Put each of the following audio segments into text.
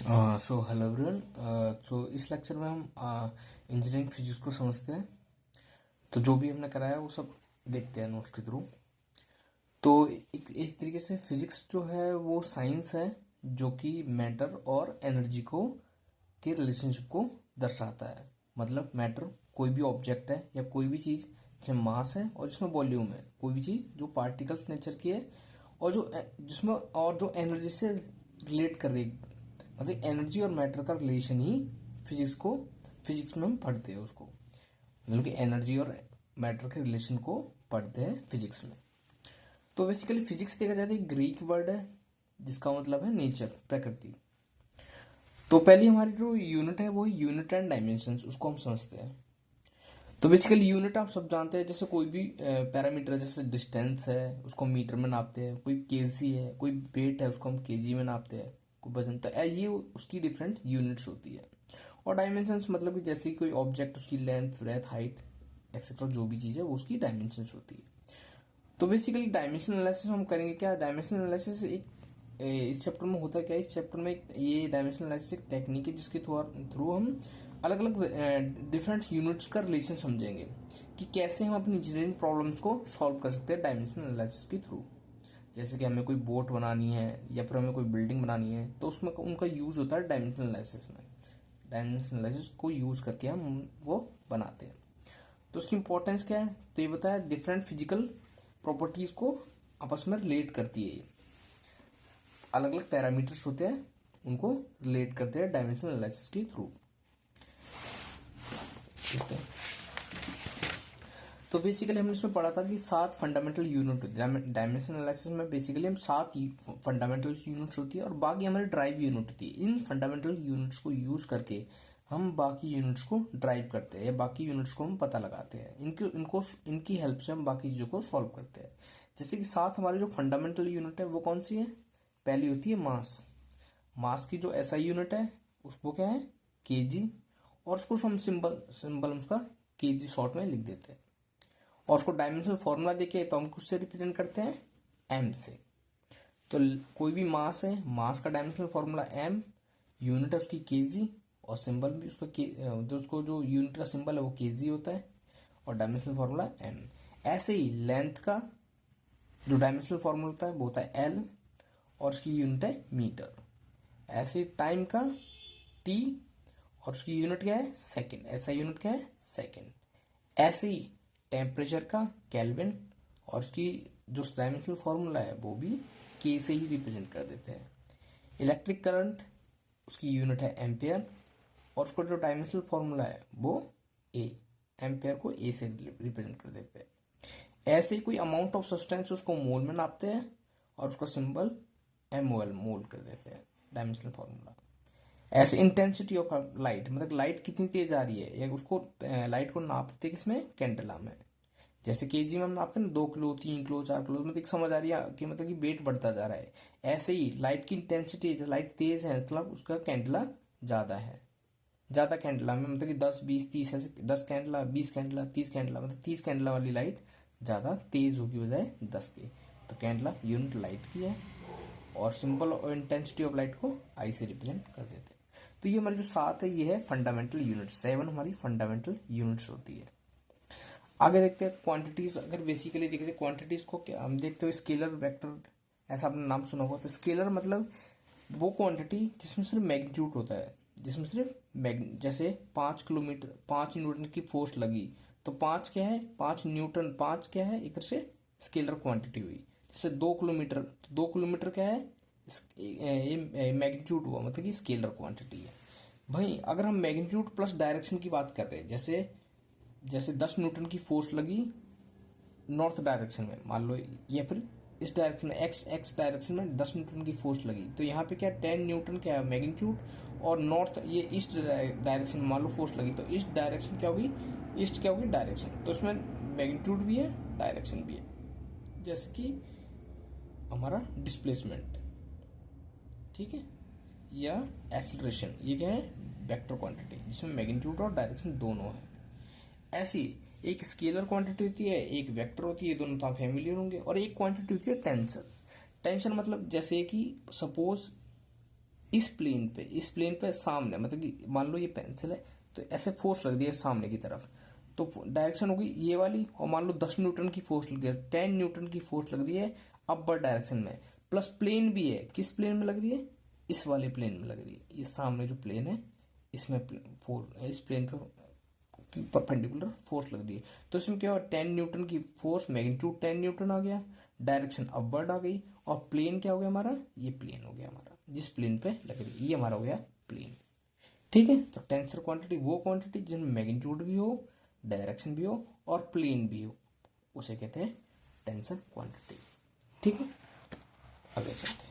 So hello everyone. सो इस lecture में हम इंजीनियरिंग फिजिक्स को समझते हैं। तो जो भी हमने कराया वो सब देखते हैं नोट्स के थ्रू। तो एक तरीके से फिजिक्स जो है वो साइंस है जो कि मैटर और एनर्जी को के रिलेशनशिप को दर्शाता है। मतलब मैटर कोई भी ऑब्जेक्ट है या कोई भी चीज़ जिसमें मास है और जिसमें वॉल्यूम है, कोई भी चीज़ जो पार्टिकल्स नेचर की है और जिसमें और जो एनर्जी से रिलेट कर रही है। मतलब एनर्जी और मैटर का रिलेशन ही फिजिक्स में हम पढ़ते हैं उसको। मतलब कि एनर्जी और मैटर के रिलेशन को पढ़ते हैं फिजिक्स में। तो बेसिकली फिजिक्स देखा जाए तो एक ग्रीक वर्ड है जिसका मतलब है नेचर, प्रकृति। तो पहली हमारी जो यूनिट है वो यूनिट एंड डायमेंशंस, उसको हम समझते हैं। तो बेसिकली यूनिट आप सब जानते हैं, जैसे कोई भी पैरामीटर, जैसे डिस्टेंस है उसको मीटर में नापते हैं, कोई केजी है, कोई वेट है उसको हम केजी में नापते हैं, कोई वजन। तो ये उसकी डिफरेंट यूनिट्स होती है। और डायमेंशंस मतलब कि जैसे कोई ऑब्जेक्ट, उसकी लेंथ, ब्रेथ, हाइट एक्सेट्रा जो भी चीज़ है वो उसकी डायमेंशंस होती है। तो बेसिकली डायमेंशन एनालिसिस हम करेंगे क्या। डायमेंशन एनालिसिस एक इस चैप्टर में होता क्या है, इस चैप्टर में ये डायमेंशन एनालिसिस एक टेक्निक है जिसके थ्रू हम अलग अलग डिफरेंट यूनिट्स का रिलेशन समझेंगे कि कैसे हम अपनी इंजीनियरिंग प्रॉब्लम्स को सॉल्व कर सकते हैं डायमेंशन एनालिसिस के थ्रू। जैसे कि हमें कोई बोट बनानी है या फिर हमें कोई बिल्डिंग बनानी है तो उसमें उनका यूज़ होता है डायमेंशन एनालिसिस में। डायमेंशन एनालिसिस को यूज़ करके हम वो बनाते हैं। तो उसकी इंपॉर्टेंस क्या है, तो ये बताया डिफरेंट फिजिकल प्रॉपर्टीज़ को आपस में रिलेट करती है। ये अलग अलग पैरामीटर्स होते हैं, उनको रिलेट करते हैं डायमेंशनल एनालिसिस के थ्रू। ठीक है। तो बेसिकली हमने इसमें पढ़ा था कि 7 फंडामेंटल यूनिट होती है डायमेंशन एनालिसिस में। बेसिकली हम 7 फंडामेंटल यूनिट्स होती है और बाकी हमारी ड्राइव यूनिट होती है। इन फंडामेंटल यूनिट्स को यूज़ करके हम बाकी यूनिट्स को ड्राइव करते हैं या बाकी यूनिट्स को हम पता लगाते हैं। इनकी हेल्प से हम बाकी चीज़ों को सॉल्व करते हैं। जैसे कि 7 हमारी जो फंडामेंटल यूनिट है वो कौन सी है। पहली होती है मास। मास की जो एसआई यूनिट है उसको क्या है, केजी। और उसको हम सिंबल सिंबल उसका केजी शॉर्ट में लिख देते हैं। और उसको डायमेंशनल फॉर्मूला देखे तो हम किससे रिप्रेजेंट करते हैं, एम से। तो कोई भी मास है, मास का डायमेंशनल फॉर्मूला एम, यूनिट है उसकी केजी और सिंबल भी उसका जो यूनिट का सिंबल है वो केजी होता है और डायमेंशनल फॉर्मूला एम। ऐसे ही लेंथ का जो डायमेंशनल फॉर्मूला होता है वो होता है एल और उसकी यूनिट है मीटर। ऐसे टाइम का टी और उसकी यूनिट क्या है, सेकंड। ऐसा यूनिट क्या है, सेकंड। ऐसे ही टेम्परेचर का केल्विन और उसकी जो डायमेंशनल फॉर्मूला है वो भी के से ही रिप्रेजेंट कर देते हैं। इलेक्ट्रिक करंट, उसकी यूनिट है एम्पेयर और उसका जो डायमेंशनल फॉर्मूला है वो ए। एम्पेयर को ए से रिप्रेजेंट कर देते हैं। ऐसे ही कोई अमाउंट ऑफ सब्सटेंस उसको मोल में नापते हैं और उसका सिंबल MOL मोल कर देते हैं, डायमेंशनल फॉर्मूला। ऐसे इंटेंसिटी ऑफ लाइट, मतलब लाइट कितनी तेज आ रही है, या उसको लाइट को नापते किसमें, कैंडला में। जैसे केजी में हम नापते हैं ना, 2 किलो, 3 किलो, 4 किलो, मतलब एक समझ आ रही है कि मतलब कि वेट बढ़ता जा रहा है। ऐसे ही लाइट की इंटेंसिटी, लाइट तेज है मतलब उसका कैंडला ज़्यादा है। ज़्यादा कैंडला में मतलब कि 10, 20, 30, ऐसे 10 कैंडला, 20 कैंडला, 30 कैंडला, मतलब 30 कैंडला वाली लाइट ज़्यादा तेज होगी बजाय 10 के। तो कैंडला यूनिट लाइट की है और सिंपल और इंटेंसिटी ऑफ लाइट को आई से रिप्रेजेंट कर देते हैं। तो ये हमारी जो 7 है ये है फंडामेंटल यूनिट। 7 हमारी फंडामेंटल यूनिट्स होती है। आगे देखते हैं क्वांटिटीज। अगर बेसिकली देखते हैं क्वांटिटीज को, क्या हम देखते हो, स्केलर, वेक्टर, ऐसा आपने नाम सुना होगा। तो स्केलर मतलब वो क्वांटिटी जिसमें सिर्फ मैग्नीट्यूड होता है, जिसमें सिर्फ जैसे 5 किलोमीटर 5 न्यूटन की फोर्स लगी तो 5 क्या है, 5 न्यूटन, 5 क्या है, एक तरह से स्केलर क्वांटिटी हुई। जैसे 2 किलोमीटर, 2 किलोमीटर क्या है, ये मैग्नीट्यूड हुआ, मतलब कि स्केलर क्वांटिटी है। भाई अगर हम मैग्नीट्यूड प्लस डायरेक्शन की बात कर रहे हैं, जैसे जैसे 10 न्यूटन की फोर्स लगी नॉर्थ डायरेक्शन में मान लो, या फिर इस डायरेक्शन में एक्स डायरेक्शन में 10 न्यूटन की फोर्स लगी, तो यहाँ पे क्या 10 न्यूटन क्या है, मैग्नीट्यूड। और नॉर्थ ये ईस्ट डायरेक्शन में मान लो फोर्स लगी, तो ईस्ट डायरेक्शन क्या होगी, ईस्ट क्या होगी, डायरेक्शन। तो इसमें मैग्नीट्यूड भी है, डायरेक्शन भी है। जैसे कि हमारा डिस्प्लेसमेंट, ठीक है, या एक्सीलरेशन, ये क्या है, वेक्टर क्वांटिटी जिसमें मैग्नीट्यूड और डायरेक्शन दोनों है। ऐसी एक स्केलर क्वांटिटी होती है, एक वेक्टर होती है, दोनों तो आप फैमिलियर होंगे। और एक क्वांटिटी होती है टेंसर। टेंशन मतलब जैसे कि सपोज इस प्लेन पे सामने, मतलब कि मान लो ये पेंसिल है, तो ऐसे फोर्स लग रही है सामने की तरफ, तो डायरेक्शन होगी ये वाली, और मान लो 10 न्यूटन की फोर्स लग रही है, 10 न्यूटन की फोर्स लग रही है अपर डायरेक्शन में, प्लस प्लेन भी है, किस प्लेन में लग रही है, इस वाले प्लेन में लग रही है, ये सामने जो प्लेन है इसमें फोर्स, इस प्लेन पे परपेंडिकुलर फोर्स लग रही है। तो इसमें क्या हुआ, 10 न्यूटन की फोर्स, मैग्नीट्यूड 10 न्यूटन आ गया, डायरेक्शन अपवर्ड आ गई, और प्लेन क्या हो गया हमारा, ये प्लेन हो गया हमारा, जिस प्लेन पे लग रही है, ये हमारा हो गया प्लेन। ठीक है, तो टेंसर क्वांटिटी वो क्वांटिटी जिसमें मैग्नीट्यूड भी हो, डायरेक्शन भी हो और प्लेन भी हो, उसे कहते हैं टेंसर क्वांटिटी। ठीक है, आगे चलते हैं।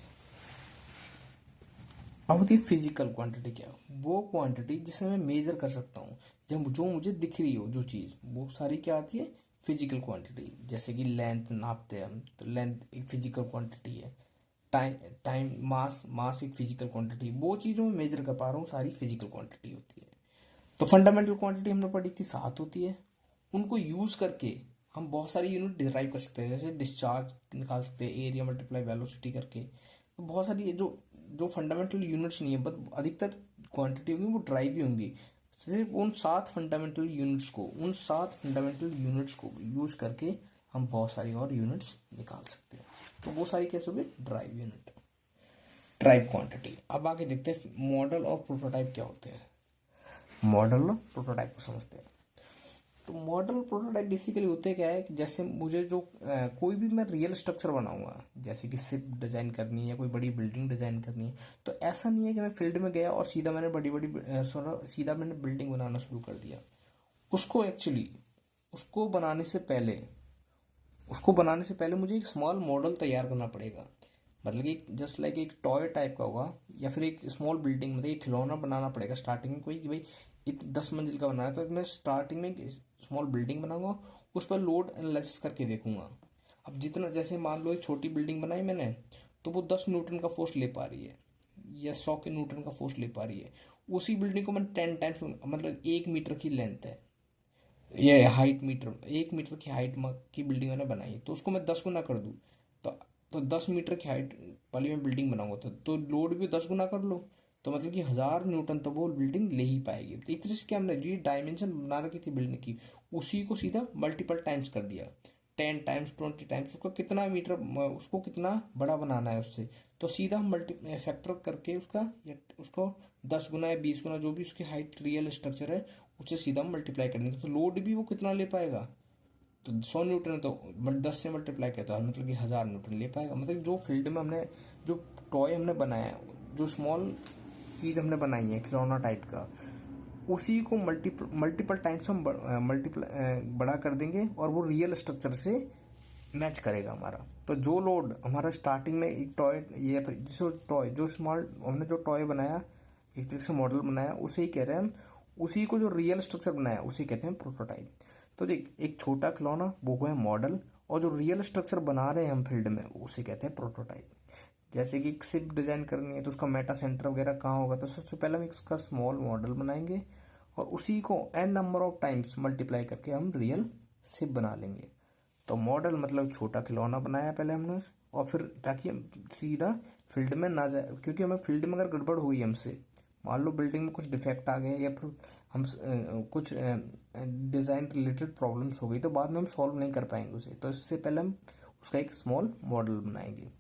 अब होती है फिजिकल क्वांटिटी, क्या वो क्वांटिटी जिसे मैं मेजर कर सकता हूँ, जब जो मुझे दिख रही हो जो चीज़, वो सारी क्या आती है, फिजिकल क्वांटिटी। जैसे कि लेंथ नापते हैं हम, तो लेंथ एक फिजिकल क्वांटिटी है, टाइम टाइम मास मास एक फिजिकल क्वांटिटी, वो चीज़ों में मेजर कर पा रहा हूँ, सारी फिजिकल क्वांटिटी होती है। तो फंडामेंटल क्वांटिटी हमने पढ़ी थी 7 होती है, उनको यूज़ करके हम बहुत सारी यूनिट डिराइव कर सकते हैं, जैसे डिस्चार्ज निकाल सकते हैं, एरिया मल्टीप्लाई वेलोसिटी करके। तो बहुत सारी जो जो फंडामेंटल यूनिट्स नहीं है, बट अधिकतर क्वांटिटी होंगी वो ड्राइव भी होंगी। सिर्फ उन 7 फंडामेंटल यूनिट्स को यूज़ करके हम बहुत सारी और यूनिट्स निकाल सकते हैं। तो वो सारी कैसे होगी, ड्राइव यूनिट, ड्राइव क्वांटिटी। अब आगे देखते हैं मॉडल और प्रोटोटाइप क्या होते हैं। मॉडल और प्रोटोटाइप को समझते हैं। तो मॉडल प्रोटोटाइप बेसिकली होते क्या है कि जैसे मुझे जो कोई भी मैं रियल स्ट्रक्चर बनाऊंगा, जैसे कि शिप डिजाइन करनी है या कोई बड़ी बिल्डिंग डिजाइन करनी है, तो ऐसा नहीं है कि मैं फील्ड में गया और सीधा मैंने बड़ी बड़ी सीधा मैंने बिल्डिंग बनाना शुरू कर दिया। उसको एक्चुअली उसको बनाने से पहले उसको बनाने से पहले मुझे एक स्मॉल मॉडल तैयार करना पड़ेगा। मतलब कि जस्ट लाइक एक टॉय टाइप का होगा, या फिर एक स्मॉल बिल्डिंग, मतलब एक खिलौना बनाना पड़ेगा स्टार्टिंग में कोई, कि भाई 10 मंजिल का बनाना है, तो मैं स्टार्टिंग में स्मॉल बिल्डिंग बनाऊंगा, उस पर लोड एनालिसिस करके देखूंगा। अब जितना, जैसे मान लो एक छोटी बिल्डिंग बनाई मैंने, तो वो 10 न्यूटन का फोर्स ले पा रही है या 100 के न्यूटन का फोर्स ले पा रही है। उसी बिल्डिंग को मैंने 10 टाइम्स, मतलब 1 मीटर की लेंथ है, ये हाइट मीटर, 1 मीटर की हाइट की बिल्डिंग मैंने बनाई, तो उसको मैं 10 गुना कर दूँ, तो 10 मीटर की हाइट वाली मैं बिल्डिंग बनाऊंगा, तो लोड भी 10 गुना कर लो, तो मतलब कि 1000 न्यूटन तो वो बिल्डिंग ले ही पाएगी। तो एक तरह से क्या हमने जो डायमेंशन बना रखी थी बिल्डिंग की, उसी को सीधा मल्टीपल टाइम्स कर दिया, 10 टाइम्स 20 टाइम्स, उसको कितना मीटर, उसको कितना बड़ा बनाना है उससे, तो सीधा हम मल्टी फैक्टर करके उसका, या उसको 10 गुना या 20 गुना, जो भी उसकी हाइट रियल स्ट्रक्चर है, उससे सीधा मल्टीप्लाई कर देंगे, तो लोड भी वो कितना ले पाएगा, तो 100 न्यूटन है, तो 10 से मल्टीप्लाई किया तो मतलब कि 1000 न्यूटन ले पाएगा। मतलब जो फील्ड में हमने जो टॉय हमने बनाया है, जो स्मॉल चीज़ हमने बनाई है खिलौना टाइप का, उसी को मल्टीपल टाइम्स हम मल्टीप्लाई बड़ा कर देंगे, और वो रियल स्ट्रक्चर से मैच करेगा हमारा। तो जो लोड हमारा स्टार्टिंग में एक टॉय, ये जो टॉय, जो स्मॉल हमने जो टॉय बनाया, एक तरीके से मॉडल बनाया, उसे ही कह रहे हैं हम, उसी को जो रियल स्ट्रक्चर बनाया उसे कहते हैं प्रोटोटाइप। तो देख, एक छोटा खिलौना वो है मॉडल, और जो रियल स्ट्रक्चर बना रहे हैं हम फील्ड में, उसे कहते हैं प्रोटोटाइप। जैसे कि एक शिप डिजाइन करनी है, तो उसका मेटा सेंटर वगैरह कहाँ होगा, तो सबसे पहले हम इसका स्मॉल मॉडल बनाएंगे, और उसी को n number of times multiply करके हम रियल शिप बना लेंगे। तो मॉडल मतलब छोटा खिलौना बनाया पहले हमने, और फिर ताकि हम सीधा फील्ड में ना जाए, क्योंकि हमें फील्ड में अगर गड़बड़ हुई हमसे, मान लो बिल्डिंग में कुछ डिफेक्ट आ गए, या फिर हम कुछ डिज़ाइन रिलेटेड प्रॉब्लम्स हो गई, तो बाद में हम सॉल्व नहीं कर पाएंगे उसे। तो इससे पहले हम उसका एक स्मॉल मॉडल बनाएंगे,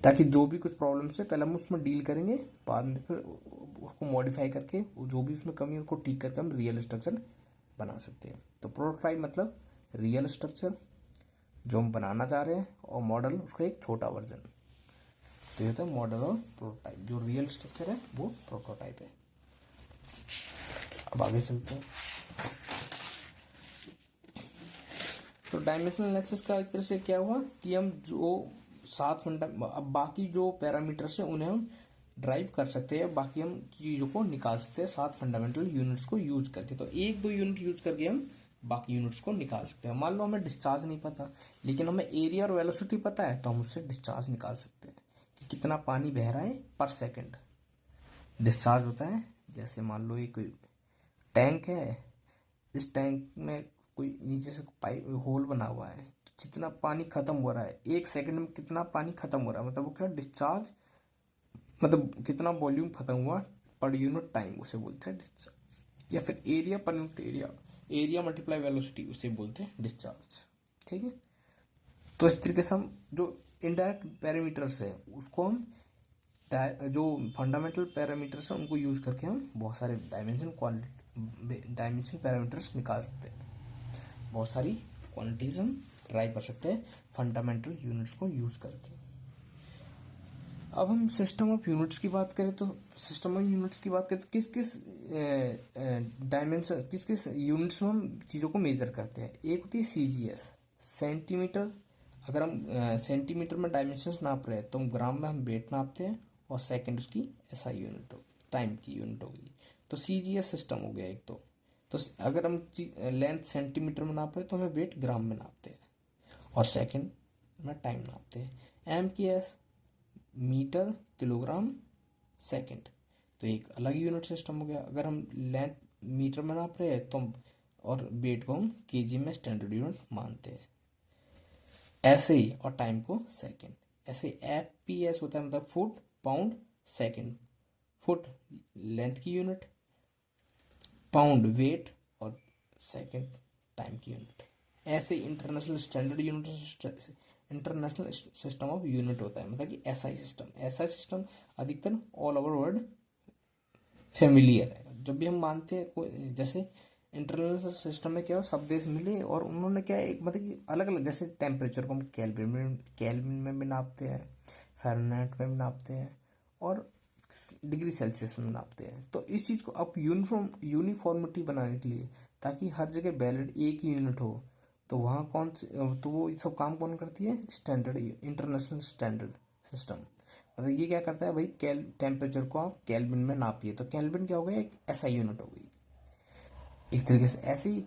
ताकि जो भी कुछ प्रॉब्लम्स है पहले हम उसमें डील करेंगे, बाद में फिर उसको मॉडिफाई करके जो भी उसमें कमी है उसको ठीक करके हम रियल स्ट्रक्चर बना सकते हैं। तो प्रोटोटाइप मतलब रियल स्ट्रक्चर जो हम बनाना चाह रहे हैं, और मॉडल उसका एक छोटा वर्जन। तो ये होता है मॉडल और प्रोटोटाइप। जो रियल स्ट्रक्चर है वो प्रोटोटाइप है। अब आगे चलते हैं। तो डायमेंशनल एनालिसिस का एक तरह से क्या हुआ कि हम जो 7 अब बाकी जो पैरामीटर्स हैं उन्हें हम ड्राइव कर सकते हैं, बाकी हम चीज़ों को निकाल सकते हैं 7 फंडामेंटल यूनिट्स को यूज करके। तो 1-2 यूनिट यूज करके हम बाकी यूनिट्स को निकाल सकते हैं। मान लो हमें डिस्चार्ज नहीं पता, लेकिन हमें एरिया और वेलोसिटी पता है, तो हम उससे डिस्चार्ज निकाल सकते हैं कि कितना पानी बह रहा है पर सेकेंड। डिस्चार्ज होता है, जैसे मान लो ये कोई टैंक है, इस टैंक में कोई नीचे से पाइप होल बना हुआ है, जितना पानी खत्म हो रहा है 1 सेकंड में, कितना पानी खत्म हो रहा है, मतलब वो क्या डिस्चार्ज मतलब कितना वॉल्यूम खत्म हुआ पर यूनिट टाइम, उसे बोलते हैं डिस्चार्ज। या फिर area per unit area, area multiply velocity, उसे बोलते हैं डिस्चार्ज। ठीक है, तो इस तरीके से हम जो इनडायरेक्ट पैरामीटर्स है उसको हम जो फंडामेंटल पैरामीटर्स हैं उनको यूज करके हम बहुत सारे डायमेंशन पैरामीटर्स निकाल सकते हैं, बहुत सारी क्वांटिटीज हम ड्राइव कर सकते हैं फंडामेंटल यूनिट्स को यूज करके। अब हम सिस्टम ऑफ यूनिट्स की बात करें तो सिस्टम ऑफ यूनिट्स की बात करें तो किस किस डायमेंशन, किस किस यूनिट्स में हम चीज़ों को मेजर करते हैं। एक होती है सीजीएस, सेंटीमीटर। अगर हम सेंटीमीटर में डायमेंशंस नाप रहे हैं तो हम ग्राम में हम वेट नापते हैं, और सेकंड उसकी एसआई यूनिट होगी, टाइम की यूनिट होगी। तो सीजीएस सिस्टम हो गया एक तो अगर हम लेंथ सेंटीमीटर में नाप रहे हैं तो हमें वेट ग्राम में नापते हैं, और सेकंड में टाइम नापते हैं। एम की एस, मीटर किलोग्राम सेकंड, तो एक अलग यूनिट सिस्टम हो गया। अगर हम लेंथ मीटर में नाप रहे हैं तो हम, और वेट को हम केजी में स्टैंडर्ड यूनिट मानते हैं, ऐसे ही। और टाइम को सेकंड, ऐसे एफ पी एस होता है, मतलब foot pound second. Foot length की यूनिट, पाउंड वेट, और सेकंड टाइम की यूनिट। ऐसे international standard unit, international system of unit होता है, मतलब कि एसआई सिस्टम। एसआई सिस्टम अधिकतर ऑल ओवर वर्ल्ड फेमिलियर है। जब भी हम मानते हैं कोई, जैसे इंटरनेशनल सिस्टम में क्या हो, सब देश मिले और उन्होंने क्या है, एक मतलब कि अलग अलग, जैसे टेम्परेचर को हम केल्विन में भी नापते हैं, फ़ारेनहाइट में भी नापते हैं, और डिग्री सेल्सियस में नापते हैं। तो इस चीज़ को अब यूनिफॉर्मिटी बनाने के लिए, ताकि हर जगह वैलिड एक ही यूनिट हो, तो वहाँ कौन से, तो वो सब काम कौन करती है, स्टैंडर्ड, इंटरनेशनल स्टैंडर्ड सिस्टम। मतलब ये क्या करता है भाई, टेम्परेचर को आप केल्विन में नापिए, तो केल्विन क्या हो गया, एक एसआई यूनिट हो गई। एक तरीके से ऐसे ही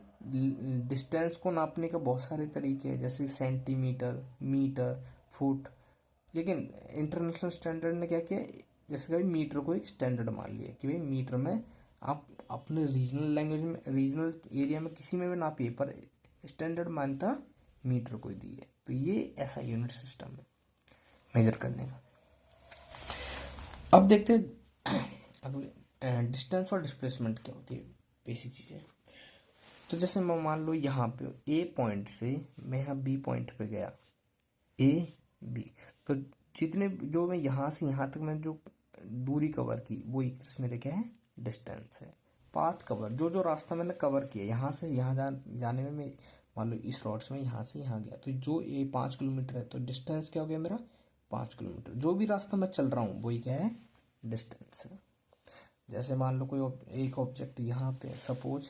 डिस्टेंस को नापने का बहुत सारे तरीके हैं, जैसे सेंटीमीटर, मीटर, फुट। लेकिन इंटरनेशनल स्टैंडर्ड ने क्या किया, जैसे कि मीटर को एक स्टैंडर्ड मान लिया कि भाई मीटर में आप अपने रीजनल लैंग्वेज में, रीजनल एरिया में किसी में भी नापिए, पर स्टैंडर्ड मान्यता मीटर को दी है। तो ये ऐसा यूनिट सिस्टम है मेजर करने का। अब देखते हैं अगले, डिस्टेंस और डिस्प्लेसमेंट क्या होती है, बेसिक चीज़ें। तो जैसे मैं मान लो यहाँ पे ए पॉइंट से मैं यहाँ बी पॉइंट पे गया, ए बी, तो जितने जो मैं यहाँ से यहाँ तक मैं जो दूरी कवर की, वो एक मेरे क्या है, डिस्टेंस है। पाथ कवर, जो जो रास्ता मैंने कवर किया, यहाँ से यहाँ जाने में मैं मान लो इस रोड से मैं यहाँ से यहाँ गया, तो जो ये 5 किलोमीटर है, तो डिस्टेंस क्या हो गया मेरा, 5 किलोमीटर। जो भी रास्ता मैं चल रहा हूँ वही क्या है, डिस्टेंस है। जैसे मान लो कोई एक ऑब्जेक्ट यहाँ पे, सपोज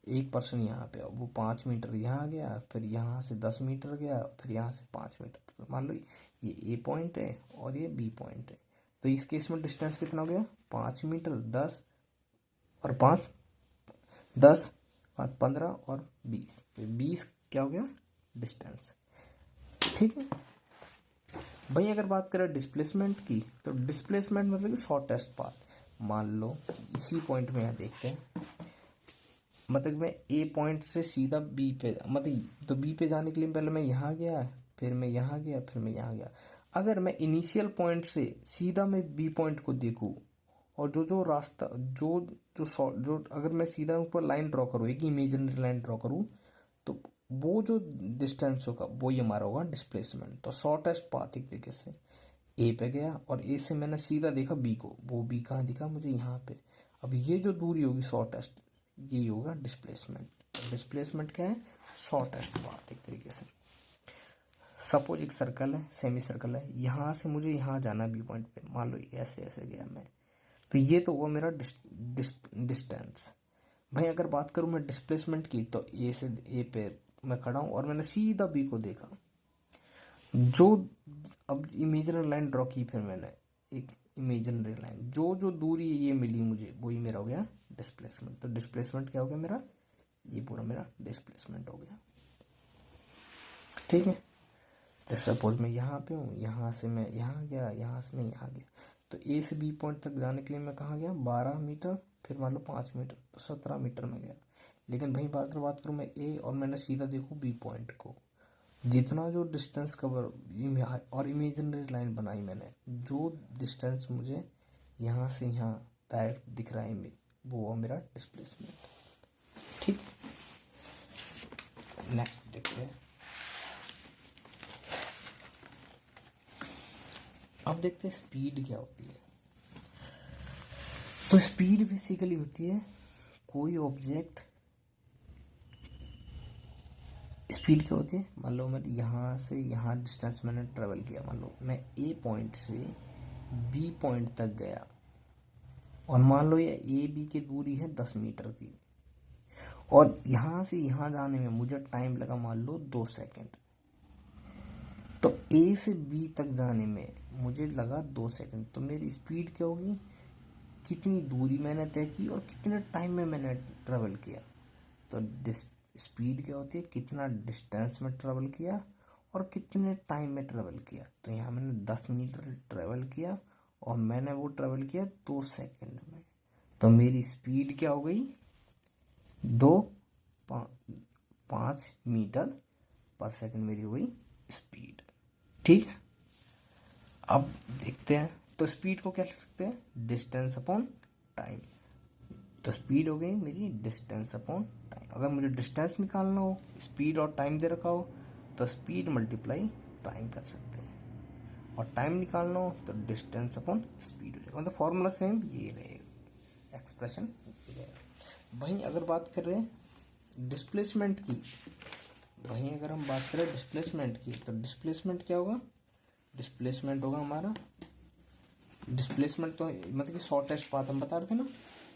एक पर्सन यहाँ पे, वो 5 मीटर यहाँ गया, फिर यहाँ से 10 मीटर गया, फिर यहाँ से 5 मीटर। मान लो ये ए पॉइंट है और ये बी पॉइंट है, तो इस केस में डिस्टेंस कितना हो गया, 5 मीटर, 10 और 5, 10, 5, 15 और 20, तो 20 क्या हो गया, डिस्टेंस। ठीक है भाई। अगर बात करें डिस्प्लेसमेंट की, तो डिस्प्लेसमेंट मतलब कि शॉर्टेस्ट पाथ। मान लो इसी पॉइंट में यहाँ देखते हैं, मतलब मैं ए पॉइंट से सीधा बी पे, मतलब तो बी पे जाने के लिए पहले मैं यहाँ गया, फिर मैं यहाँ गया, फिर मैं यहाँ गया। अगर मैं इनिशियल पॉइंट से सीधा मैं बी पॉइंट को देखूँ, और जो जो रास्ता, जो जो शॉर्ट, जो अगर मैं सीधा ऊपर लाइन ड्रॉ करूँ, एक इमेजिनरी लाइन ड्रॉ करूँ, तो वो जो डिस्टेंस होगा वो ही हमारा होगा डिस्प्लेसमेंट। तो शॉर्टेस्ट पाथ एक तरीके से ए पे गया, और ए से मैंने सीधा देखा बी को, वो बी कहाँ दिखा मुझे, यहाँ पे। अब ये जो दूरी होगी शॉर्टेस्ट, यही होगा डिस्प्लेसमेंट। डिस्प्लेसमेंट क्या है, शॉर्टेस्ट पाथ एक तरीके से। सपोज एक सर्कल है, सेमी सर्कल है, यहाँ से मुझे यहाँ जाना बी पॉइंट पे, मान लो ऐसे ऐसे गया मैं, तो ये तो हुआ मेरा डिस्टेंस। भाई अगर बात करूँ मैं डिस्प्लेसमेंट की, तो ए से ए पे मैं खड़ा हूँ और मैंने सीधा बी को देखा, जो अब इमेजिनरी लाइन ड्रॉ की, फिर मैंने एक इमेजिनरी लाइन, जो जो दूरी ये मिली मुझे, वही मेरा हो गया डिस्प्लेसमेंट। तो डिस्प्लेसमेंट क्या हो गया मेरा, ये पूरा मेरा डिस्प्लेसमेंट हो गया। ठीक है, तो सपोज मैं यहाँ पे हूँ, यहाँ से मैं यहाँ गया, यहाँ से मैं यहाँ गया, तो ए से बी पॉइंट तक जाने के लिए मैं कहाँ गया, 12 मीटर, फिर मान लो 5 मीटर, तो 17 मीटर में गया। लेकिन भाई बात करूँ मैं ए, और मैंने सीधा देखूँ बी पॉइंट को, जितना जो डिस्टेंस कवर और इमेजिनरी लाइन बनाई मैंने, जो डिस्टेंस मुझे यहाँ से यहाँ डायरेक्ट दिख रहा है इमेज, वो मेरा डिस्प्लेसमेंट। ठीक, नेक्स्ट देखते हैं। अब देखते हैं स्पीड क्या होती है। तो स्पीड बेसिकली होती है कोई ऑब्जेक्ट, स्पीड क्या होती है, मान लो मैं यहाँ से यहाँ डिस्टेंस मैंने ट्रेवल किया, मान लो मैं ए पॉइंट से बी पॉइंट तक गया, और मान लो ये ए बी की दूरी है 10 मीटर की, और यहाँ से यहाँ जाने में मुझे टाइम लगा मान लो 2 सेकंड। तो ए से बी तक जाने में मुझे लगा 2 सेकंड, तो मेरी स्पीड क्या होगी, कितनी दूरी मैंने तय की और कितने टाइम में मैंने ट्रेवल किया। तो स्पीड क्या होती है, कितना डिस्टेंस में ट्रेवल किया और कितने टाइम में ट्रेवल किया। तो यहाँ मैंने 10 मीटर ट्रेवल किया और मैंने वो ट्रेवल किया 2 सेकंड में, तो मेरी स्पीड क्या हो गई, 5 मीटर पर सेकंड मेरी हो गई स्पीड। ठीक है, अब देखते हैं। तो स्पीड को क्या लिख सकते हैं, डिस्टेंस अपॉन टाइम। तो स्पीड हो गई मेरी डिस्टेंस अपॉन टाइम। अगर मुझे डिस्टेंस निकालना हो, स्पीड और टाइम दे रखा हो, तो स्पीड मल्टीप्लाई टाइम कर सकते हैं, और टाइम निकालना हो तो डिस्टेंस अपॉन स्पीड हो जाएगा। मतलब फॉर्मूला सेम ये रहेगा, एक्सप्रेशन ये रहेगा। वहीं अगर बात कर रहे हैं डिस्प्लेसमेंट की, तो डिस्प्लेसमेंट क्या होगा, डिस्प्लेसमेंट होगा हमारा, डिस्प्लेसमेंट तो मतलब कि शॉर्टेस्ट पाथ हम बता रहे थे ना,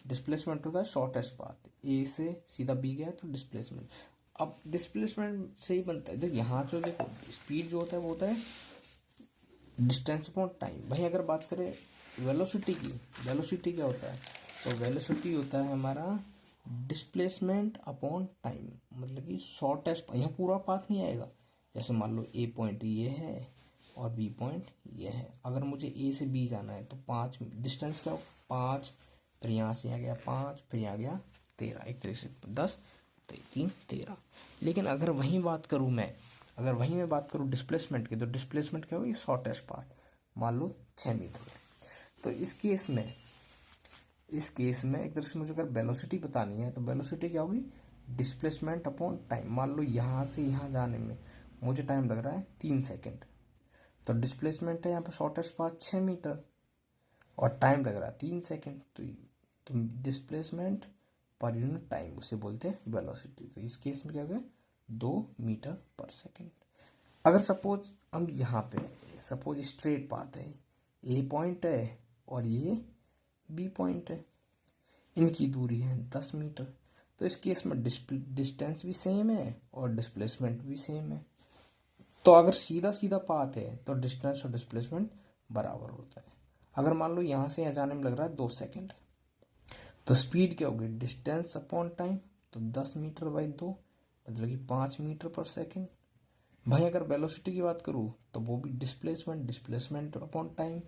डिस्प्लेसमेंट होता है शॉर्टेस्ट पाथ, ए से सीधा बी गया तो डिस्प्लेसमेंट। अब डिस्प्लेसमेंट से ही बनता है, देखिए यहाँ जो स्पीड जो होता है वो होता है डिस्टेंस अपॉन टाइम। भाई अगर बात करें वेलोसिटी की, वेलोसिटी क्या होता है, तो वेलोसिटी होता है हमारा डिस्प्लेसमेंट अपॉन टाइम, मतलब कि शॉर्टेस्ट, यहाँ पूरा पाथ नहीं आएगा। जैसे मान लो ए पॉइंट ये है और बी पॉइंट ये है, अगर मुझे ए से बी जाना है तो 5 डिस्टेंस क्या हो, 5, फिर यहाँ से आ गया 5, फिर यहाँ गया 13, एक तरीके से 10, 3, 13। लेकिन अगर वहीं मैं बात करूँ डिस्प्लेसमेंट की, तो डिस्प्लेसमेंट क्या होगी, शॉर्टेस्ट पाथ, मान लो 6 मीटर है। तो इस केस में एक तरह से मुझे अगर वेलोसिटी बतानी है, तो वेलोसिटी क्या होगी, डिस्प्लेसमेंट अपॉन टाइम। मान लो यहाँ से यहाँ जाने में मुझे टाइम लग रहा है 3 सेकेंड, तो डिस्प्लेसमेंट है यहाँ पे शॉर्टेस्ट पाथ 6 मीटर और टाइम लग रहा है 3 सेकेंड, तो डिस्प्लेसमेंट पर यूनिट टाइम उसे बोलते हैं वेलोसिटी। तो इस केस में क्या होगा, 2 मीटर पर सेकेंड। अगर सपोज हम यहाँ पे सपोज स्ट्रेट पाथ है, ए पॉइंट है और ये बी पॉइंट है, इनकी दूरी है 10 मीटर, तो इस केस में डिस्टेंस भी सेम है और डिस्प्लेसमेंट भी सेम है। तो अगर सीधा सीधा पाथ है तो डिस्टेंस और डिस्प्लेसमेंट बराबर होता है। अगर मान लो यहाँ से यहाँ जाने में लग रहा है 2 सेकेंड, तो स्पीड क्या होगी, डिस्टेंस अपॉन टाइम, तो 10 मीटर बाई 2 मतलब कि 5 मीटर पर सेकेंड। भाई अगर वेलोसिटी की बात करूँ तो वो भी डिस्प्लेसमेंट अपॉन टाइम,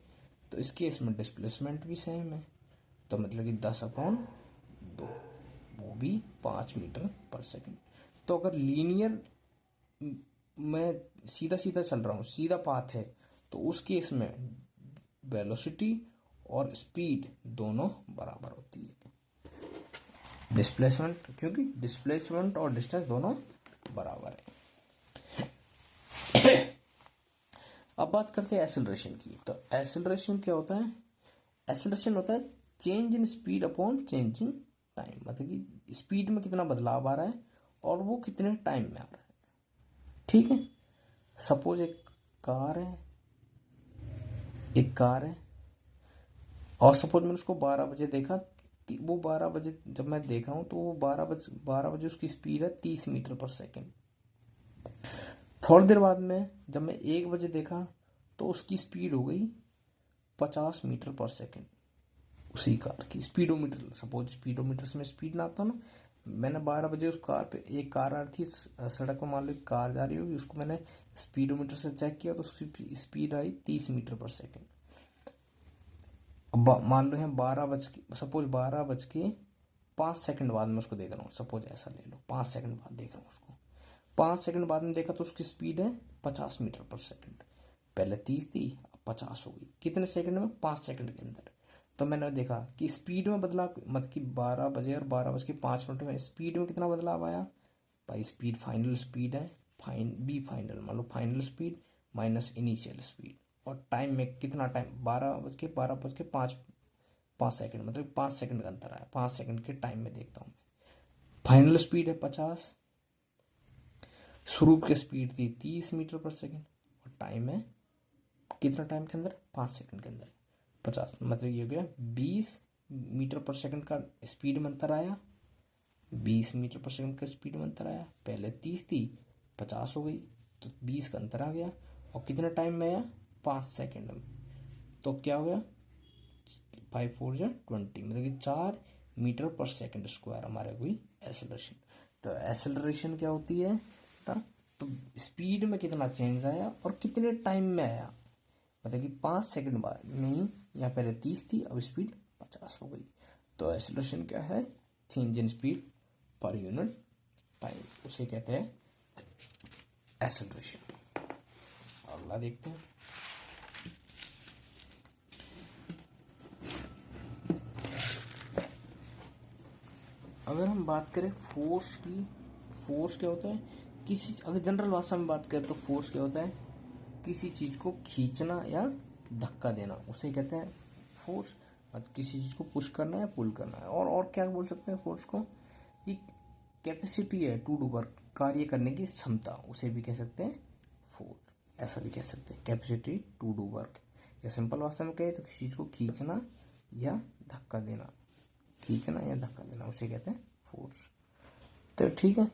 तो इस केस में डिस्प्लेसमेंट भी सेम है, तो मतलब कि 10 अपॉन 2, वो भी 5 मीटर पर सेकेंड। तो अगर लीनियर मैं सीधा सीधा चल रहा हूँ, सीधा पाथ है, तो उस केस में वेलोसिटी और स्पीड दोनों बराबर होती है। डिस्प्लेसमेंट, क्योंकि डिस्प्लेसमेंट और डिस्टेंस दोनों बराबर है। अब बात करते हैं एक्सेलरेशन की। तो एक्सेलरेशन क्या होता है, एक्सेलरेशन होता है change in speed upon change in time, मतलब कि स्पीड में कितना बदलाव आ रहा है और वो कितने टाइम में आ रहा है। ठीक है, सपोज एक कार है और सपोज मैंने उसको 12 बजे देखा, वो 12 बजे जब मैं देख रहा हूँ तो वो 12 बजे उसकी स्पीड है 30 मीटर पर सेकेंड। थोड़ी देर बाद में जब मैं 1 बजे देखा तो उसकी स्पीड हो गई 50 मीटर पर सेकेंड। उसी कार की स्पीडोमीटर, सपोज स्पीडोमीटर से मैं स्पीड नापता हूँ ना, मैंने 12 बजे उस कार पे, एक कार आ रही थी सड़क पर, मान लो एक कार जा रही होगी, उसको मैंने स्पीडोमीटर से चेक किया तो उसकी स्पीड आई 30 मीटर पर सेकेंड। अब मान लो है 12 बज के 5 सेकंड बाद में उसको देख रहा हूँ, सपोज ऐसा ले लो, 5 सेकंड बाद देख रहा हूँ उसको, 5 सेकंड बाद में देखा तो उसकी स्पीड है 50 मीटर पर सेकंड। पहले 30 थी, अब 50 हो गई, कितने सेकंड में, 5 सेकंड के अंदर। तो मैंने देखा कि स्पीड में बदलाव, मतलब कि 12 बजे और 12:05 में स्पीड में कितना बदलाव आया भाई। स्पीड फाइनल स्पीड है, बी फाइनल, मान लो final speed minus initial speed, और टाइम में कितना टाइम, 12:05 मतलब 5 सेकंड का अंतर आया। 5 सेकंड के टाइम में देखता हूँ। फाइनल स्पीड है 50, शुरू की स्पीड थी 30 मीटर पर सेकंड, और टाइम है कितना, टाइम के अंदर 5 सेकंड के अंदर 50, मतलब ये हो गया 20 मीटर पर सेकंड का स्पीड में अंतर आया। 20 मीटर पर सेकंड का स्पीड में अंतर आया, पहले 30 थी 50 हो गई, तो 20 का अंतर आ गया। और कितना टाइम में आया, 5 सेकंड में। तो क्या हो गया, 5×4=20, मतलब कि 4 मीटर पर सेकंड स्क्वायर हमारे हुई एसेलरेशन। तो एसेलरेशन क्या होती है बेटा, तो स्पीड में कितना चेंज आया और कितने टाइम में आया, मतलब कि 5 सेकंड बाद में ही, यहाँ पहले 30 थी अब स्पीड 50 हो गई। तो एसेलरेशन क्या है, चेंज इन स्पीड पर यूनिट टाइम, उसे कहते हैं एसेलरेशन। अगला देखते हैं। अगर हम बात करें फोर्स की, फोर्स क्या होता है, किसी, अगर जनरल भाषा में बात करें तो फोर्स क्या होता है, किसी चीज़ को खींचना या धक्का देना, उसे कहते हैं फोर्स। मतलब किसी चीज़ को पुश करना या पुल करना है। और क्या बोल सकते हैं फोर्स को, कि कैपेसिटी है टू डू वर्क, कार्य करने की क्षमता, उसे भी कह सकते हैं फोर्स। ऐसा भी कह सकते हैं कैपेसिटी टू डू वर्क। या सिंपल भाषा में कहे तो किसी चीज़ को खींचना या धक्का देना, खींचना या धक्का देना, उसे कहते हैं फोर्स। तो ठीक है,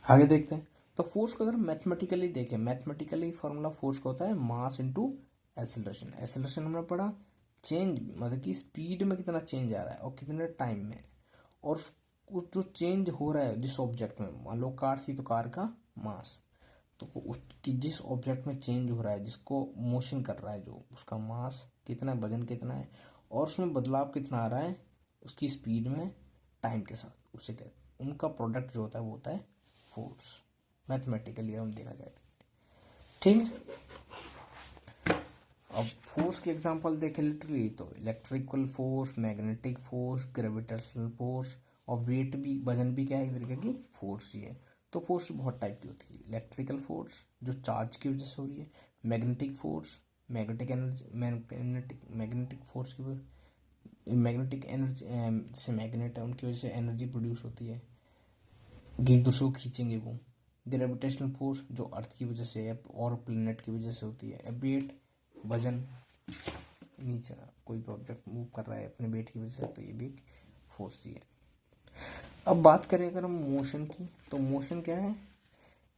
आगे देखते हैं। तो फोर्स को अगर मैथमेटिकली देखें, मैथमेटिकली फॉर्मूला फोर्स का होता है मास इनटू एसेलरेशन। एसेलरेशन हमने पढ़ा चेंज, मतलब कि स्पीड में कितना चेंज आ रहा है और कितने टाइम में, और उस जो चेंज हो रहा है जिस ऑब्जेक्ट में, मान लो कार थी तो कार का मास, तो उसकी जिस ऑब्जेक्ट में चेंज हो रहा है, जिसको मोशन कर रहा है, जो उसका मास कितना है, वजन कितना है, और उसमें बदलाव कितना आ रहा है उसकी स्पीड में टाइम के साथ, उसे कहते हैं, उनका प्रोडक्ट जो होता है वो होता है फोर्स। मैथमेटिकली हम देखा जाए तो ठीक है। अब फोर्स के एग्जांपल देखें लिटरली, तो electrical force, magnetic force, gravitational force, और वेट भी, वजन भी क्या है, एक तरीके की फोर्स ही है। तो फोर्स बहुत टाइप की होती है। इलेक्ट्रिकल फोर्स जो चार्ज की वजह से हो रही है, magnetic force, magnetic energy, magnetic force की, मैग्नेटिक एनर्जी से, मैग्नेट है उनकी वजह से एनर्जी प्रोड्यूस होती है, एक दूसरे को खींचेंगे वो। ग्रेविटेशनल फोर्स जो अर्थ की वजह से और प्लेनेट की वजह से होती है। वेट, वजन, नीचे कोई भी ऑब्जेक्ट मूव कर रहा है अपने वेट की वजह से, तो ये भी एक फोर्स ही है। अब बात करें अगर हम मोशन की, तो मोशन क्या है,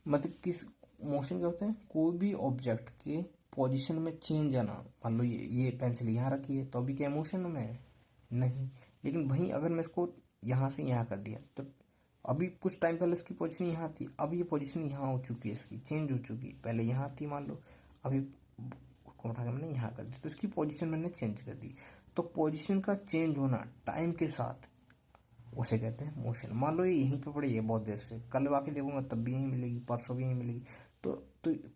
मतलब किस, मोशन क्या होता है, कोई भी ऑब्जेक्ट के पोजीशन में चेंज आना। मान लो ये पेंसिल यहाँ रखी है तो अभी क्या मोशन में है, नहीं, लेकिन वहीं अगर मैं इसको यहाँ से यहाँ कर दिया, तो अभी कुछ टाइम पहले इसकी पोजीशन यहाँ थी, अब ये पोजीशन यहाँ हो चुकी है, इसकी चेंज हो चुकी है, पहले यहाँ थी मान लो, अभी उसको उठा के मैंने यहाँ कर दी, तो इसकी पोजीशन मैंने चेंज कर दी। तो पोजीशन का चेंज होना टाइम के साथ, उसे कहते हैं मोशन। मान लो ये यहीं पे पड़ी है बहुत देर से, कल आके देखूंगा तब भी यहीं मिलेगी, परसों भी यहीं मिलेगी, तो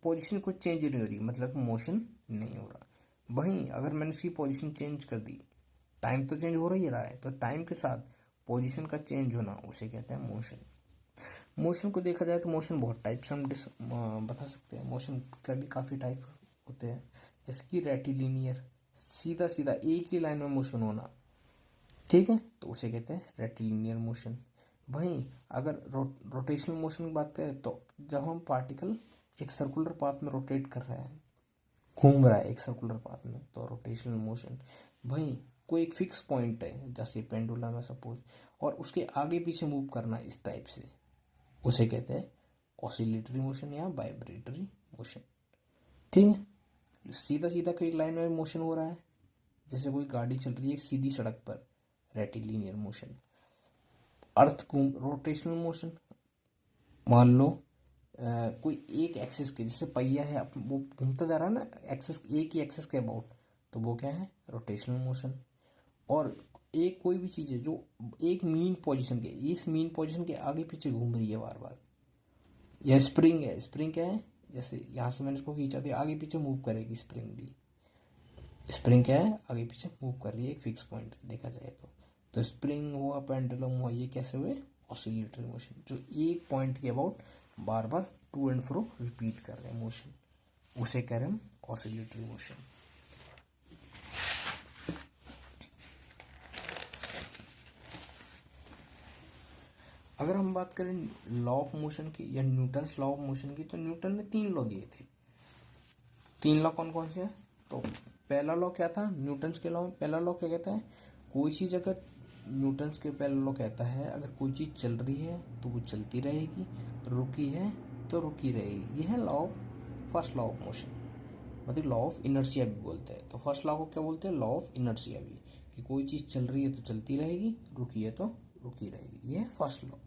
पोजीशन कुछ चेंज नहीं हो रही, मतलब मोशन नहीं हो रहा। वहीं अगर मैंने इसकी पोजीशन चेंज कर दी, टाइम तो चेंज हो रही है, तो टाइम के साथ पोजीशन का चेंज होना, उसे कहते हैं मोशन। मोशन को देखा जाए तो मोशन बहुत टाइप से हम बता सकते हैं। मोशन का भी काफ़ी टाइप होते हैं, जैसे कि रेटिलिनियर, सीधा सीधा एक ही लाइन में मोशन होना, ठीक है, तो उसे कहते हैं रेटिलिनियर मोशन। वहीं अगर रोटेशनल मोशन की बात करें, तो जब हम पार्टिकल एक सर्कुलर पाथ में रोटेट कर रहे हैं, घूम रहा है एक सर्कुलर पाथ में, तो रोटेशनल मोशन। वहीं कोई एक फिक्स पॉइंट है, जैसे पेंडुलम है सपोज, और उसके आगे पीछे मूव करना इस टाइप से, उसे कहते हैं ऑसिलेटरी मोशन या वाइब्रेटरी मोशन, ठीक है। सीधा सीधा कोई एक लाइन में मोशन हो रहा है, जैसे कोई गाड़ी चल रही है एक सीधी सड़क पर, रेटिलिनियर मोशन। अर्थ घूम, रोटेशनल मोशन, मान लो कोई एक एक्सिस के, जैसे पहिया है वो घूमता जा रहा है ना, एक्सिस, एक ही एक्सिस के अबाउट, तो वो क्या है, रोटेशनल मोशन। और एक कोई भी चीज़ है जो एक मीन पोजीशन के, इस मीन पोजीशन के आगे पीछे घूम रही है बार बार, यह स्प्रिंग है, स्प्रिंग क्या है, जैसे यहाँ से मैंने इसको खींचा तो आगे पीछे मूव करेगी स्प्रिंग भी, स्प्रिंग क्या है, आगे पीछे मूव कर रही है एक फिक्स पॉइंट देखा जाए तो स्प्रिंग हुआ, पेंडुलम हुआ, ये कैसे हुए, ऑसिलेटरी मोशन, जो एक पॉइंट के अबाउट बार बार टू एंड फ्रो रिपीट कर रहे हैं मोशन, उसे कह रहे हैं हम ऑसिलेटरी मोशन। अगर हम बात करें लॉ ऑफ मोशन की या न्यूटन्स लॉ ऑफ मोशन की, तो न्यूटन ने 3 लॉ दिए थे। 3 लॉ कौन कौन से हैं? तो पहला लॉ क्या था न्यूटन्स के लॉ में? पहला लॉ क्या कहता है, कोई चीज़ अगर न्यूटन्स के पहला लॉ कहता है अगर कोई चीज़ चल रही है तो वो चलती रहेगी, रुकी है तो रुकी रहेगी। ये है law of first law of motion, मतलब लॉ ऑफ इनर्शिया भी बोलते हैं। तो फर्स्ट लॉ को क्या बोलते हैं, लॉ ऑफ इनर्शिया भी, कि कोई चीज़ चल रही है तो चलती रहेगी, रुकी है तो रुकी रहेगी। ये है फर्स्ट लॉ।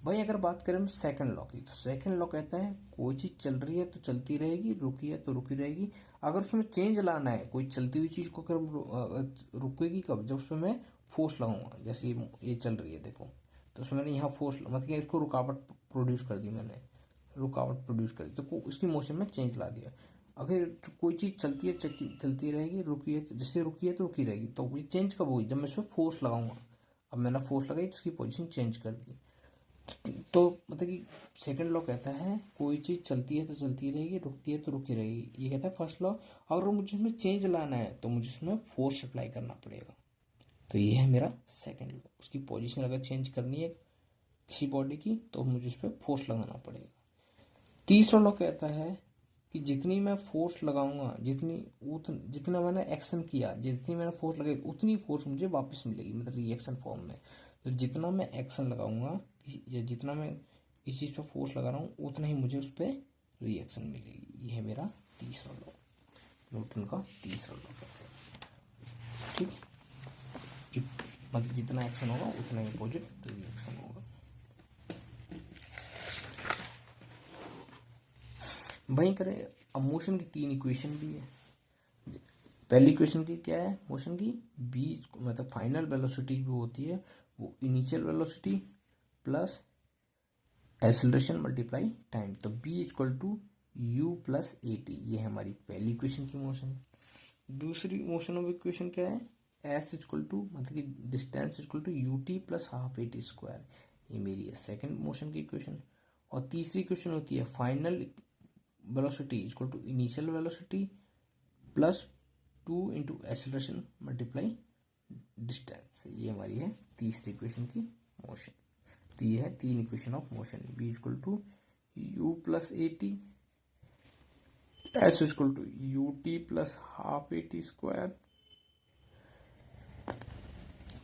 भाई अगर बात करें हम सेकंड लॉ की, तो सेकंड लॉ कहता है कोई चीज़ चल रही है तो चलती रहेगी, रुकी है तो रुकी रहेगी। अगर उसमें चेंज लाना है, कोई चलती हुई चीज़ को अगर रुकेगी कब, जब उसमें मैं फोर्स लगाऊंगा। जैसे ये चल रही है देखो, तो उसमें मैंने यहाँ फोर्स मतलब कि इसको रुकावट प्रोड्यूस कर दी, मैंने रुकावट प्रोड्यूस कर दी, तो इसकी मोशन में चेंज ला दिया। अगर कोई चीज़ चलती है चलती रहेगी, रुकी है जैसे रुकी है तो रुकी रहेगी, तो ये चेंज कब होगी, जब मैं इसमें फोर्स लगाऊंगा। अब मैंने फोर्स लगाई तो उसकी पोजीशन चेंज कर दी। तो मतलब कि सेकंड लॉ कहता है कोई चीज़ चलती है तो चलती रहेगी, रुकती है तो रुकी रहेगी, ये कहता है फर्स्ट लॉ। अगर मुझे उसमें चेंज लाना है तो मुझे उसमें फोर्स अप्लाई करना पड़ेगा। तो ये है मेरा सेकंड लॉ। उसकी पोजीशन अगर चेंज करनी है किसी बॉडी की तो मुझे उस पर फोर्स लगाना पड़ेगा। तीसरा लॉ कहता है कि जितनी मैं फोर्स लगाऊंगा, जितना मैंने एक्शन किया, जितनी मैंने फोर्स लगाई, उतनी फोर्स मुझे वापस मिलेगी, मतलब रिएक्शन फॉर्म में। तो जितना मैं एक्शन लगाऊंगा या जितना मैं इस चीज़ पे फोर्स लगा रहा हूँ, उतना ही मुझे उस पर रिएक्शन मिलेगी। ये है मेरा तीसरा लॉ, न्यूटन का तीसरा लॉ कहते हैं। ठीक, कि मतलब जितना एक्शन होगा उतना ही अपोजिट रिएक्शन होगा। वहीं करें अब मोशन की 3 इक्वेशन भी है। पहली इक्वेशन की क्या है, मोशन की बी मतलब फाइनल वेलोसिटी जो होती है वो initial velocity plus acceleration multiply time, तो v equal to u plus a t. ये है हमारी पहली इक्वेशन की मोशन। दूसरी मोशन ऑफ इक्वेशन क्या है, एस इक्वल टू मतलब कि distance equal to u t plus half a t square. ये मेरी है सेकेंड मोशन की इक्वेशन। और तीसरी इक्वेशन होती है final velocity equal to initial velocity plus 2 into acceleration multiply distance. ये हमारी है तीसरी इक्वेशन की मोशन। तो ये है 3 equation of motion, v equal to u plus a t, s equal to u t plus half a t square,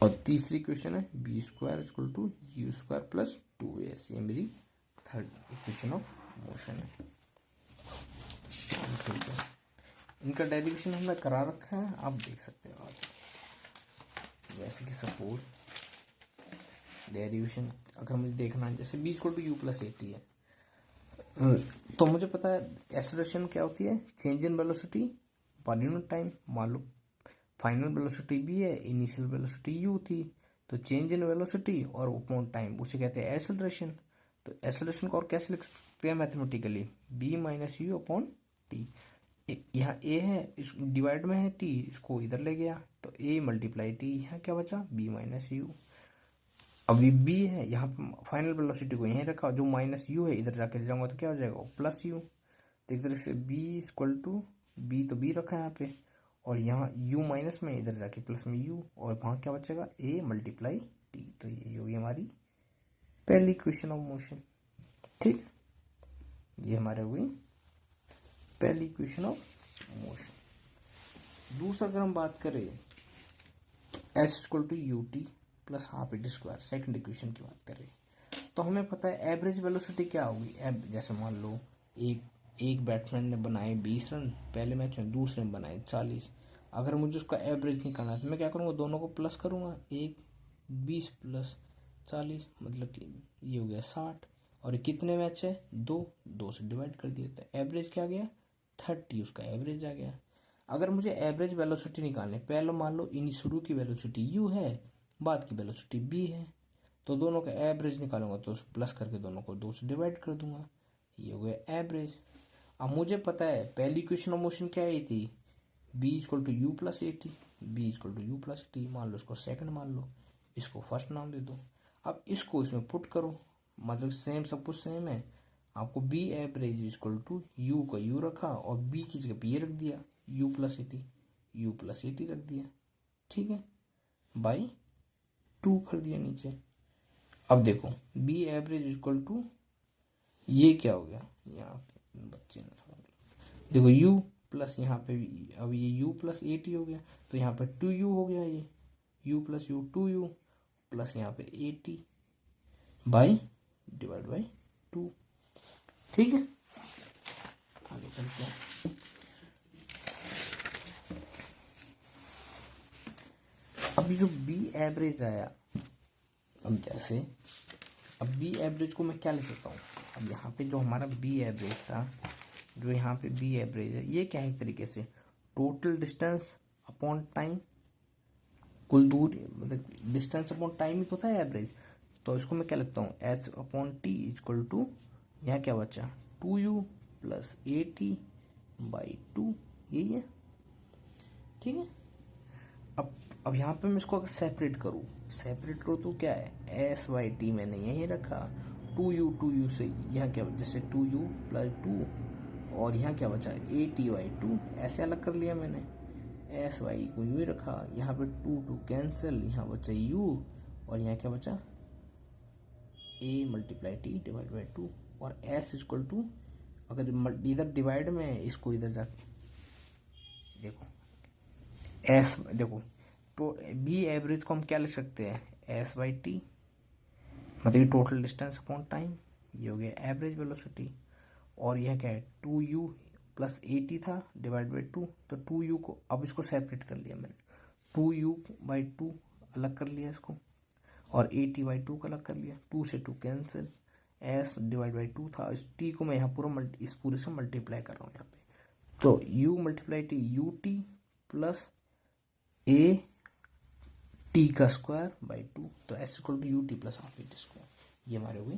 और तीसरी इक्वेशन है v square equal to u square plus 2as। ये मेरी third equation of motion है। ठीक है, इनका derivation हमने करा रखा है, आप देख सकते हो आज। जैसे कि सपोज डेरिवेशन अगर मुझे देखना है, जैसे v equal to u plus a t है, तो मुझे पता है एक्सेलरेशन क्या होती है, change in velocity per unit time. मान लो फाइनल वेलोसिटी बी है, इनिशियल वेलोसिटी यू थी, तो चेंज इन वेलोसिटी और अपॉन टाइम उसे कहते हैं एक्सेलरेशन। तो एक्सेलरेशन को और कैसे लिख सकते हैं mathematically, v minus u upon t. यहाँ ए है, इस डिवाइड में है टी, इसको इधर ले गया तो ए मल्टीप्लाई टी, यहाँ क्या बचा बी माइनस यू। अभी बी है, यहाँ पे फाइनल वेलोसिटी को यहीं रखा, जो माइनस यू है इधर जाके ले जाऊंगा तो क्या हो जाएगा प्लस यू। तो एक तरह से बी इक्वल टू बी, तो बी रखा है यहाँ पे, और यहाँ यू माइनस में इधर जाके प्लस में यू, और वहाँ क्या बचेगा ए मल्टीप्लाई टी। तो ये होगी हमारी पहली इक्वेशन ऑफ मोशन। ठीक, ये हमारे हुई पहली इक्वेशन ऑफ मोशन। दूसरा अगर हम बात करें s equal to u t plus half a t square, second equation की बात करें, तो हमें पता है एवरेज वेलोसिटी क्या होगी। जैसे मान लो एक बैट्समैन ने बनाए 20 रन पहले मैच में, दूसरे में बनाए 40। अगर मुझे उसका एवरेज निकालना है तो मैं क्या करूँगा, दोनों को प्लस करूँगा, 20 प्लस 40 मतलब कि ये हो गया 60। और ये कितने मैच है, 2 से डिवाइड कर दिया, तो एवरेज क्या आ गया 30, उसका एवरेज आ गया। अगर मुझे एवरेज वेलोसिटी निकालनी, पहले मान लो इन शुरू की वेलोसिटी यू है, बाद की वेलोसिटी बी है, तो दोनों का एवरेज निकालूंगा तो प्लस करके दोनों को 2 से डिवाइड कर दूंगा, ये हो गया एवरेज। अब मुझे पता है पहली इक्वेशन ऑफ मोशन क्या आई थी, b equal to u plus a t, b equal to u plus t, मान लो इसको सेकंड मान लो, इसको फर्स्ट नाम दे दो। अब इसको इसमें पुट करो, मतलब सेम सब कुछ सेम है। आपको b average equal to u का यू रखा और बी की जगह पे ये रख दिया u plus a t, u plus a t रख दिया, ठीक है, बाई 2 कर दिया नीचे। अब देखो बी एवरेज इक्वल टू ये क्या हो गया, यहाँ पे बच्चे ने थोड़ा देखो यू प्लस यहाँ पे अब ये यू प्लस ए टी हो गया, तो यहाँ पे 2u हो गया, ये u plus you 2u plus यहाँ पे A T by divide by 2, ठीक है। आगे चलते हैं। अब जो बी एवरेज आया, अब जैसे अब बी एवरेज को मैं क्या लिख सकता हूँ, अब यहाँ पे जो हमारा बी एवरेज था, जो यहाँ पे बी एवरेज है, ये क्या है एक तरीके से टोटल डिस्टेंस अपॉन टाइम, कुल दूरी मतलब डिस्टेंस अपॉन टाइम ही तो होता है एवरेज। तो इसको मैं क्या लिखता हूँ, s upon t equal to, यहाँ क्या बचा 2u plus a T by 2, यही है, ठीक है। अब यहाँ पे मैं इसको अगर सेपरेट करूँ तो क्या है एस वाई टी मैंने यही रखा, 2u से यहाँ क्या जैसे 2u प्लस 2 और यहाँ क्या बचा ए टी बाई 2, ऐसे अलग कर लिया मैंने, एस वाई को यू ही रखा, यहाँ पे 2 कैंसिल, यहाँ बचा u और यहाँ क्या बचा A multiply T divide by 2 और एस इक्वल टू, अगर इधर डिवाइड में इसको इधर जा देखो एस, देखो तो बी एवरेज को हम क्या लिख सकते हैं एस बाई टी, मतलब ये टोटल डिस्टेंस अपॉन टाइम, ये हो गया एवरेज वेलोसिटी, और यह क्या है 2u प्लस ए टी था डिवाइड बाई 2, तो 2u को अब इसको सेपरेट कर लिया मैंने, 2u बाई 2 अलग कर लिया इसको, और ए टी बाई 2 का अलग कर लिया, 2 से 2 कैंसिल, एस डिवाइड बाई 2 था, इस टी को मैं यहाँ पूरा इस पूरे से मल्टीप्लाई कर रहा हूँ यहाँ पे, तो u multiply t u t plus a t का स्क्वायर बाई 2, तो s equal to u t plus half a t square, ये हमारे हो गई